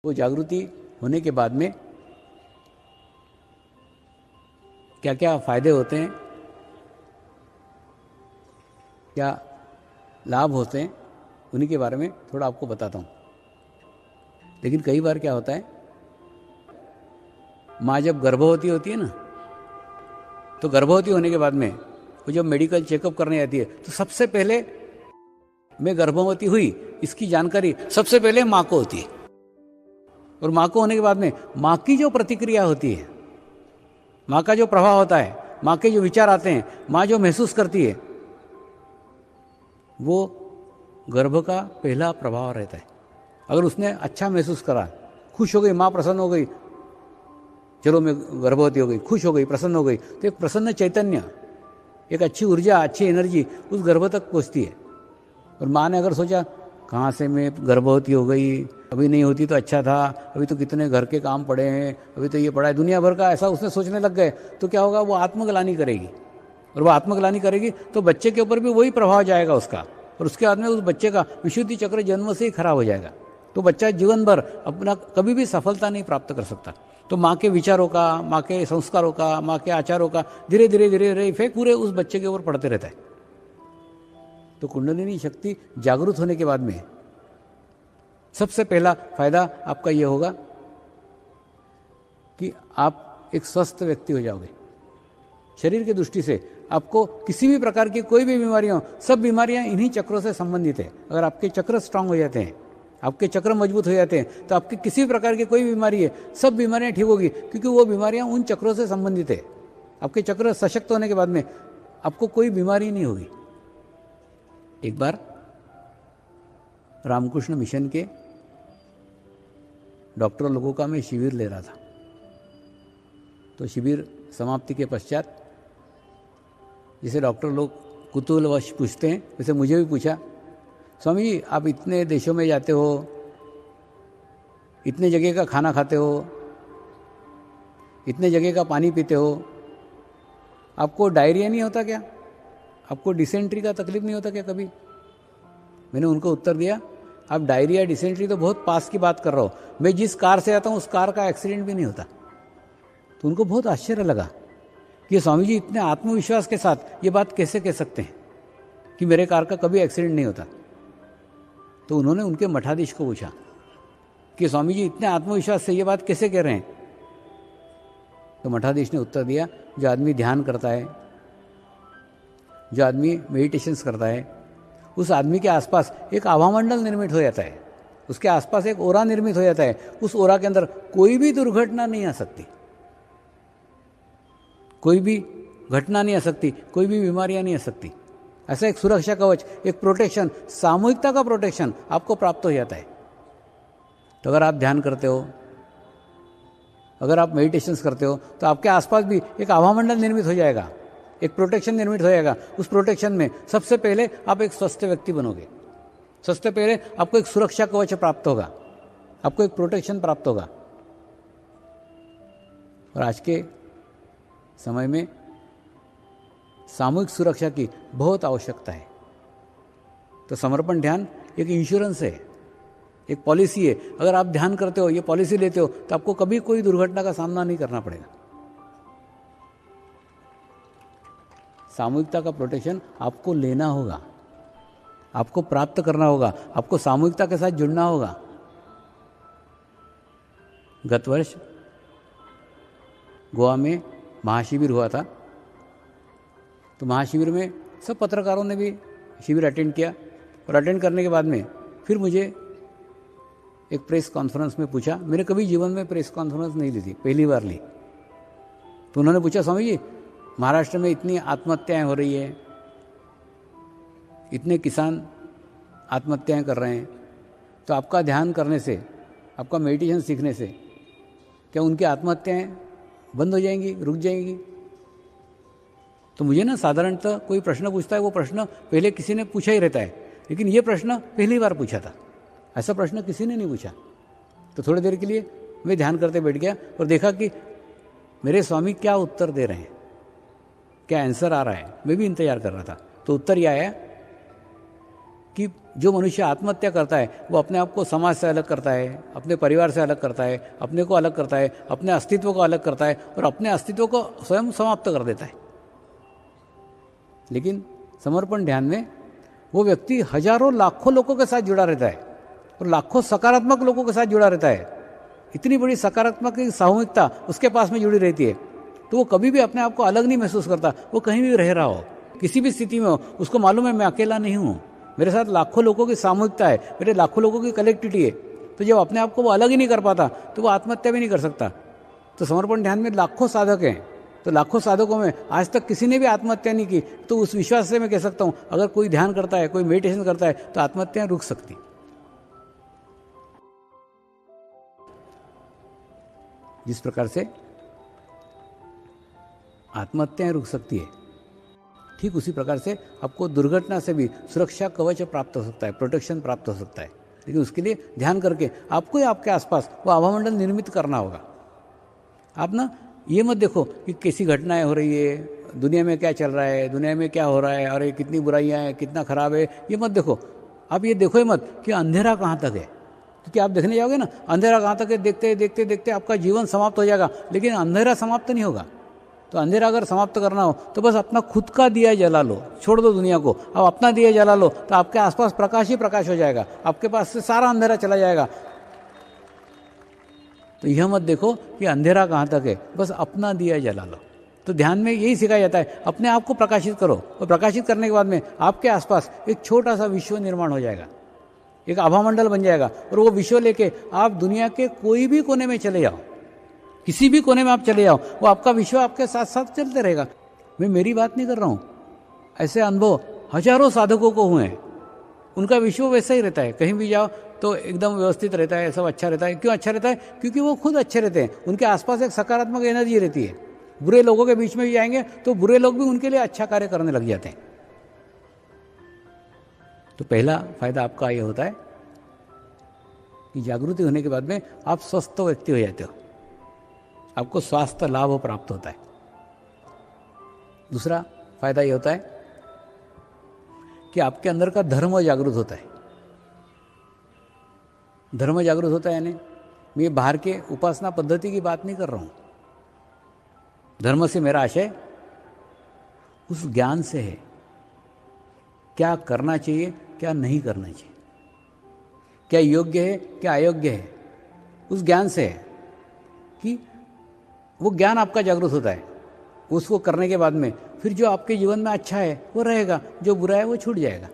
वो जागृति होने के बाद में क्या क्या फायदे होते हैं, क्या लाभ होते हैं, उन्हीं के बारे में थोड़ा आपको बताता हूँ। लेकिन कई बार क्या होता है, माँ जब गर्भवती होती है ना, तो गर्भवती होने के बाद में वो जब मेडिकल चेकअप करने आती है तो सबसे पहले मैं गर्भवती हुई इसकी जानकारी सबसे पहले माँ को होती है। और माँ को होने के बाद में माँ की जो प्रतिक्रिया होती है, माँ का जो प्रभाव होता है, माँ के जो विचार आते हैं, माँ जो महसूस करती है, वो गर्भ का पहला प्रभाव रहता है। अगर उसने अच्छा महसूस करा, खुश हो गई, माँ प्रसन्न हो गई, चलो मैं गर्भवती हो गई, खुश हो गई, प्रसन्न हो गई, तो एक प्रसन्न चैतन्य, एक अच्छी ऊर्जा, अच्छी एनर्जी उस गर्भ तक पहुँचती है। और माँ ने अगर सोचा कहाँ से मैं गर्भवती हो गई, अभी नहीं होती तो अच्छा था, अभी तो कितने घर के काम पड़े हैं, अभी तो ये पड़ा है, दुनिया भर का, ऐसा उसने सोचने लग गए तो क्या होगा, वो आत्मग्लानि करेगी। और वो आत्मग्लानि करेगी तो बच्चे के ऊपर भी वही प्रभाव जाएगा उसका, और उसके बाद में उस बच्चे का विशुद्धि चक्र जन्म से ही खराब हो जाएगा। तो बच्चा जीवन भर अपना कभी भी सफलता नहीं प्राप्त कर सकता। तो माँ के विचारों का, माँ के संस्कारों का, माँ के आचारों का धीरे धीरे धीरे धीरे इफेक्ट पूरे उस बच्चे के ऊपर पड़ते रहता है। तो कुंडलिनी शक्ति जागृत होने के बाद में सबसे पहला फायदा आपका ये होगा कि आप एक स्वस्थ व्यक्ति हो जाओगे। शरीर की दृष्टि से आपको किसी भी प्रकार की कोई भी बीमारियां, सब बीमारियां इन्हीं चक्रों से संबंधित है। अगर आपके चक्र स्ट्रांग हो जाते हैं, आपके चक्र मजबूत हो जाते हैं, तो आपकी किसी भी प्रकार की कोई बीमारी है, सब बीमारियां ठीक होगी, क्योंकि वो बीमारियां उन चक्रों से संबंधित है। आपके चक्र सशक्त होने के बाद में आपको कोई बीमारी नहीं होगी। एक बार रामकृष्ण मिशन के डॉक्टर लोगों का मैं शिविर ले रहा था। तो शिविर समाप्ति के पश्चात जिसे डॉक्टर लोग कुतूहलवश पूछते हैं, वैसे मुझे भी पूछा, स्वामी जी आप इतने देशों में जाते हो, इतने जगह का खाना खाते हो, इतने जगह का पानी पीते हो, आपको डायरिया नहीं होता क्या? आपको डिसेंट्री का तकलीफ नहीं होता क्या कभी? मैंने उनको उत्तर दिया, आप डायरिया डिसेंट्री तो बहुत पास की बात कर रहे हो, मैं जिस कार से आता हूँ उस कार का एक्सीडेंट भी नहीं होता। तो उनको बहुत आश्चर्य लगा कि स्वामी जी इतने आत्मविश्वास के साथ ये बात कैसे कह सकते हैं कि मेरे कार का कभी एक्सीडेंट नहीं होता। तो उन्होंने उनके मठाधीश को पूछा कि स्वामी जी इतने आत्मविश्वास से ये बात कैसे कह रहे हैं? तो मठाधीश ने उत्तर दिया, जो आदमी ध्यान करता है, जो आदमी मेडिटेशंस करता है, उस आदमी के आसपास एक आभामंडल निर्मित हो जाता है, उसके आसपास एक ओरा निर्मित हो जाता है। उस ओरा के अंदर कोई भी दुर्घटना नहीं आ सकती, कोई भी घटना नहीं आ सकती, कोई भी बीमारियां नहीं आ सकती। ऐसा एक सुरक्षा कवच, एक प्रोटेक्शन, सामूहिकता का प्रोटेक्शन आपको प्राप्त हो जाता है। तो अगर आप ध्यान करते हो, अगर आप मेडिटेशंस करते हो, तो आपके आसपास भी एक आभामंडल निर्मित हो जाएगा, एक प्रोटेक्शन निर्मित हो जाएगा। उस प्रोटेक्शन में सबसे पहले आप एक स्वस्थ व्यक्ति बनोगे, सबसे पहले आपको एक सुरक्षा कवच प्राप्त होगा, आपको एक प्रोटेक्शन प्राप्त होगा। और आज के समय में सामूहिक सुरक्षा की बहुत आवश्यकता है। तो समर्पण ध्यान एक इंश्योरेंस है, एक पॉलिसी है। अगर आप ध्यान करते हो, ये पॉलिसी लेते हो, तो आपको कभी कोई दुर्घटना का सामना नहीं करना पड़ेगा। सामूहिकता का प्रोटेक्शन आपको लेना होगा, आपको प्राप्त करना होगा, आपको सामूहिकता के साथ जुड़ना होगा। गत वर्ष गोवा में महाशिविर हुआ था। तो महाशिविर में सब पत्रकारों ने भी शिविर अटेंड किया, और अटेंड करने के बाद में फिर मुझे एक प्रेस कॉन्फ्रेंस में पूछा। मैंने कभी जीवन में प्रेस कॉन्फ्रेंस नहीं ली थी, पहली बार ली। तो उन्होंने पूछा, स्वामी जी महाराष्ट्र में इतनी आत्महत्याएं हो रही है, इतने किसान आत्महत्याएं कर रहे हैं, तो आपका ध्यान करने से, आपका मेडिटेशन सीखने से क्या उनकी आत्महत्याएं बंद हो जाएंगी, रुक जाएंगी? तो मुझे ना साधारणतः कोई प्रश्न पूछता है, वो प्रश्न पहले किसी ने पूछा ही रहता है, लेकिन ये प्रश्न पहली बार पूछा था। ऐसा प्रश्न किसी ने नहीं पूछा। तो थोड़ी देर के लिए मैं ध्यान करते बैठ गया और देखा कि मेरे स्वामी क्या उत्तर दे रहे हैं, क्या आंसर आ रहा है। मैं भी इंतजार कर रहा था। तो उत्तर यह आया कि जो मनुष्य आत्महत्या करता है वो अपने आप को समाज से अलग करता है, अपने परिवार से अलग करता है, अपने को अलग करता है, अपने अस्तित्व को अलग करता है और अपने अस्तित्व को स्वयं समाप्त कर देता है। लेकिन समर्पण ध्यान में वो व्यक्ति हजारों लाखों लोगों के साथ जुड़ा रहता है और लाखों सकारात्मक लोगों के साथ जुड़ा रहता है। इतनी बड़ी सकारात्मक सामूहिकता उसके पास में जुड़ी रहती है, तो वो कभी भी अपने आप को अलग नहीं महसूस करता। वो कहीं भी रह रहा हो, किसी भी स्थिति में हो, उसको मालूम है मैं अकेला नहीं हूँ, मेरे साथ लाखों लोगों की सामूहिकता है, मेरे लाखों लोगों की कलेक्टिविटी है। तो जब अपने आप को वो अलग ही नहीं कर पाता तो वो आत्महत्या भी नहीं कर सकता। तो समर्पण ध्यान में लाखों साधक हैं, तो लाखों साधकों में आज तक किसी ने भी आत्महत्या नहीं की। तो उस विश्वास से मैं कह सकता हूँ अगर कोई ध्यान करता है, कोई मेडिटेशन करता है तो आत्महत्या रुक सकती। जिस प्रकार से आत्महत्याएं रुक सकती है, ठीक उसी प्रकार से आपको दुर्घटना से भी सुरक्षा कवच प्राप्त हो सकता है, प्रोटेक्शन प्राप्त हो सकता है। लेकिन उसके लिए ध्यान करके आपको ही आपके आसपास वो आभामंडल निर्मित करना होगा। आप ना ये मत देखो कि कैसी घटनाएं हो रही है, दुनिया में क्या चल रहा है, दुनिया में क्या हो रहा है, और ये कितनी बुराइयां हैं, कितना खराब है, ये मत देखो। आप ये देखो ही मत कि अंधेरा कहाँ तक है, क्योंकि आप देखने जाओगे ना अंधेरा कहाँ तक है, देखते देखते देखते आपका जीवन समाप्त हो जाएगा। लेकिन अंधेरा समाप्त नहीं होगा। तो अंधेरा अगर समाप्त करना हो तो बस अपना खुद का दिया जला लो, छोड़ दो दुनिया को। अब अपना दिया जला लो तो आपके आसपास प्रकाश ही प्रकाश हो जाएगा, आपके पास से सारा अंधेरा चला जाएगा। तो यह मत देखो कि अंधेरा कहाँ तक है, बस अपना दिया जला लो। तो ध्यान में यही सिखाया जाता है, अपने आप को प्रकाशित करो और प्रकाशित करने के बाद में आपके आसपास एक छोटा सा विश्व निर्माण हो जाएगा, एक आभामंडल बन जाएगा। और वो विश्व लेके आप दुनिया के कोई भी कोने में चले जाओ, किसी भी कोने में आप चले जाओ, वो आपका विश्व आपके साथ साथ चलते रहेगा। मैं मेरी बात नहीं कर रहा हूँ, ऐसे अनुभव हजारों साधकों को हुए हैं। उनका विश्व वैसा ही रहता है, कहीं भी जाओ तो एकदम व्यवस्थित रहता है, सब अच्छा रहता है। क्यों अच्छा रहता है? क्योंकि वो खुद अच्छे रहते हैं, उनके आसपास एक सकारात्मक एनर्जी रहती है। बुरे लोगों के बीच में भी जाएंगे तो बुरे लोग भी उनके लिए अच्छा कार्य करने लग जाते हैं। तो पहला फायदा आपका यह होता है कि जागृति होने के बाद में आप स्वस्थ व्यक्ति हो जाते हो, आपको स्वास्थ्य लाभ प्राप्त होता है। दूसरा फायदा यह होता है कि आपके अंदर का धर्म जागृत होता है। धर्म जागृत होता है यानी मैं बाहर के उपासना पद्धति की बात नहीं कर रहा हूँ। धर्म से मेरा आशय उस ज्ञान से है, क्या करना चाहिए, क्या नहीं करना चाहिए, क्या योग्य है, क्या अयोग्य है, उस ज्ञान से है कि वो ज्ञान आपका जागृत होता है। उसको करने के बाद में फिर जो आपके जीवन में अच्छा है वो रहेगा, जो बुरा है वो छूट जाएगा।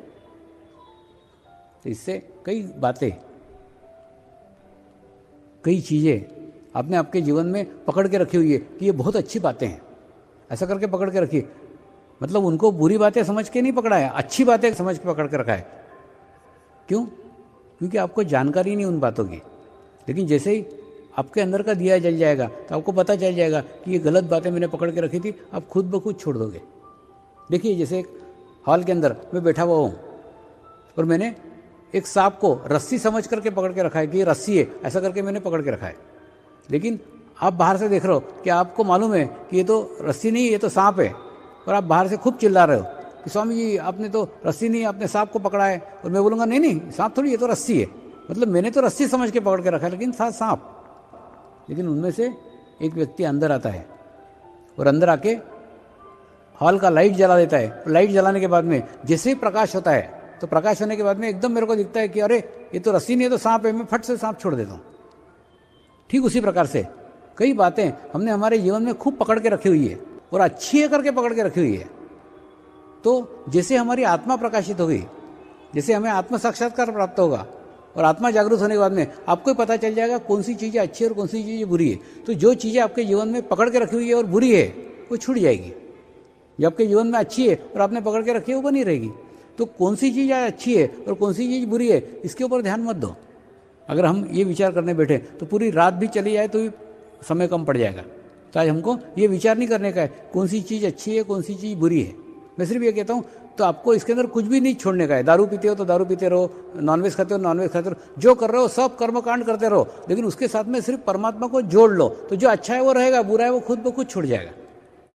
तो इससे कई बातें, कई चीज़ें आपने आपके जीवन में पकड़ के रखी हुई है कि ये बहुत अच्छी बातें हैं, ऐसा करके पकड़ के रखिए। मतलब उनको बुरी बातें समझ के नहीं पकड़ा है, अच्छी बातें समझ के पकड़ के रखा है। क्यों? क्योंकि आपको जानकारी नहीं उन बातों की। लेकिन जैसे ही आपके अंदर का दिया जल जाएगा तो आपको पता चल जाएगा कि ये गलत बातें मैंने पकड़ के रखी थी, आप खुद ब खुद छोड़ दोगे। देखिए जैसे एक हॉल के अंदर मैं बैठा हुआ हूँ और मैंने एक सांप को रस्सी समझ करके पकड़ के रखा है कि ये रस्सी है, ऐसा करके मैंने पकड़ के रखा है। लेकिन आप बाहर से देख रहे हो कि आपको मालूम है कि ये तो रस्सी नहीं, ये तो सांप है, और आप बाहर से खूब चिल्ला रहे हो कि स्वामी जी आपने तो रस्सी नहीं, आपने सांप को पकड़ा है। और मैं बोलूँगा नहीं नहीं सांप थोड़ी, ये तो रस्सी है। मतलब मैंने तो रस्सी समझ के पकड़ के रखा है लेकिन था सांप। लेकिन उनमें से एक व्यक्ति अंदर आता है और अंदर आके हॉल का लाइट जला देता है। लाइट जलाने के बाद में जैसे ही प्रकाश होता है तो प्रकाश होने के बाद में एकदम मेरे को दिखता है कि अरे ये तो रस्सी नहीं है, तो सांप है। मैं फट से सांप छोड़ देता हूँ। ठीक उसी प्रकार से कई बातें हमने हमारे जीवन में खूब पकड़ के रखी हुई है और अच्छी है करके पकड़ के रखी हुई है। तो जैसे हमारी आत्मा प्रकाशित होगी, जैसे हमें आत्म साक्षात्कार प्राप्त होगा और आत्मा जागरूक होने के बाद में आपको पता चल जाएगा कौन सी चीज़ें अच्छी है और कौन सी चीज़ें बुरी है। तो जो चीज़ें आपके जीवन में पकड़ के रखी हुई है और बुरी है वो छूट जाएगी। जो आपके जीवन में अच्छी है और आपने पकड़ के रखी है वो बनी रहेगी। तो कौन सी चीज़ अच्छी है और कौन सी चीज़ बुरी है इसके ऊपर ध्यान मत दो। अगर हम ये विचार करने बैठे तो पूरी रात भी चली जाए तो भी समय कम पड़ जाएगा। तो आज हमको ये विचार नहीं करने का है कौन सी चीज़ अच्छी है, कौन सी चीज़ बुरी है। मैं सिर्फ ये कहता हूँ तो आपको इसके अंदर कुछ भी नहीं छोड़ने का है। दारू पीते हो तो दारू पीते रहो, नॉनवेज खाते हो नॉनवेज खाते रहो, जो कर रहे हो सब कर्मकांड करते रहो, लेकिन उसके साथ में सिर्फ परमात्मा को जोड़ लो। तो जो अच्छा है वो रहेगा, बुरा है वो खुद ब खुद छूट जाएगा।